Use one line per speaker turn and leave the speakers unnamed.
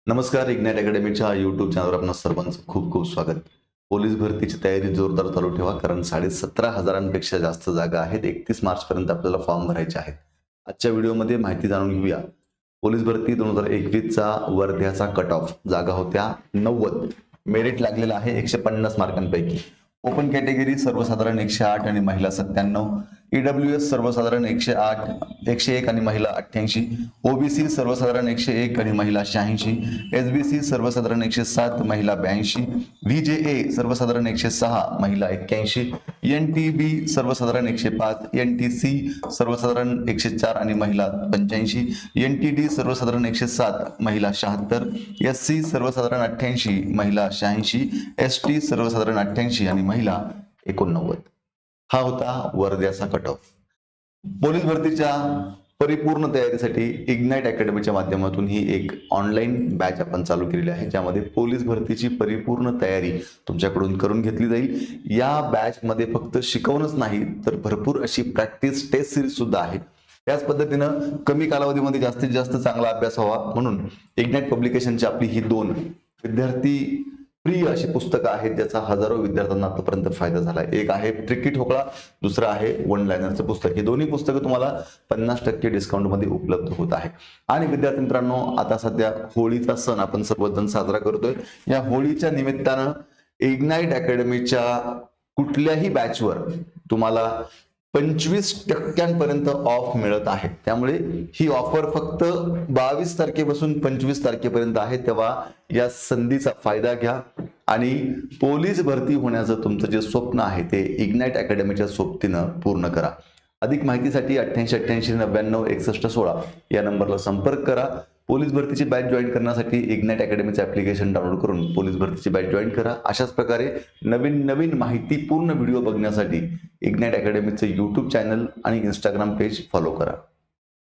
नमस्कार. Ignite अकॅडमीच्या YouTube चॅनलवर आपणा सर्वांचं खूप खूप स्वागत. पोलीस भरतीची तयारी जोरदार चालू ठेवा, कारण 17,500पेक्षा जास्त जागा आहेत. 31 मार्चपर्यंत आपल्याला फॉर्म भरायचे आहेत. आजच्या व्हिडिओमध्ये माहिती जाणून घेऊया. पोलीस भरती 2021चा वर्ध्याचा कट ऑफ जागा होत्या 90. मेरिट लागलेलं आहे 150 मार्कांपैकी. ओपन कॅटेगरी सर्वसाधारण 108 आणि महिला 97. ईडब्ल्यूएस सर्वसाधारण 101 आणि महिला 88. ओबीसी सर्वसाधारण 101 आणि महिला 86. एसबीसी सर्वसाधारण 107 महिला 82. व्हीजेए सर्वसाधारण 106 महिला 81. एनटीबी सर्वसाधारण 105. एनटीसी सर्वसाधारण 104 आणि महिला 85. एनटीडी सर्वसाधारण 107 महिला 76. एससी सर्वसाधारण 88 महिला 86. एसटी सर्वसाधारण 88 आणि महिला 89. हा होता वर्ध्याचा कट ऑफ. पोलीस भरतीच्या परिपूर्ण तयारीसाठी इग्नाइट अकॅडमीच्या माध्यमातून ही एक ऑनलाईन बॅच आपण चालू केलेली आहे, ज्यामध्ये पोलीस भरतीची परिपूर्ण तयारी तुमच्याकडून करून घेतली जाईल. या बॅच मध्ये फक्त शिकवणच नाही तर भरपूर अशी प्रॅक्टिस टेस्ट सिरीज सुद्धा आहे. त्याच पद्धतीनं कमी कालावधीमध्ये जास्तीत जास्त चांगला अभ्यास व्हावा म्हणून इग्नाइट पब्लिकेशनची आपली ही 2 विद्यार्थी प्रिय अशी पुस्तकं आहेत, ज्याचा हजारो विद्यार्थ्यांना आतापर्यंत फायदा झाला आहे. एक आहे ट्रिकी ठोकळा, दुसरं आहे वन लायनरचं पुस्तक. ही दोन्ही पुस्तकं तुम्हाला 50% डिस्काउंटमध्ये उपलब्ध होत आहे. आणि विद्यार्थी मित्रांनो, आता सध्या होळीचा सण आपण सर्वजण साजरा करतोय. या होळीच्या निमित्तानं इग्नाइट अकॅडमीच्या कुठल्याही बॅचवर तुम्हाला 25% ऑफ मिळत आहे. त्यामुळे ही ऑफर फक्त 22 तारखेपासून 25 तारखेपर्यंत आहे. तेव्हा या संधीचा फायदा घ्या आणि पोलीस भरती होण्याचं तुमचं जे स्वप्न आहे ते इग्नाइट अकॅडमीच्या सोबतीनं पूर्ण करा. अधिक माहितीसाठी 88 99 61 16 या नंबरला संपर्क करा. पोलीस भरतीची बॅच जॉईन करण्यासाठी इग्नाइट अकॅडमीचं ॲप्लिकेशन डाउनलोड करून पोलीस भरतीची बॅच जॉईन करा. अशाच प्रकारे नवीन माहितीपूर्ण व्हिडिओ बघण्यासाठी इग्नाइट अकॅडमीचं यूट्यूब चॅनल आणि इंस्टाग्राम पेज फॉलो करा.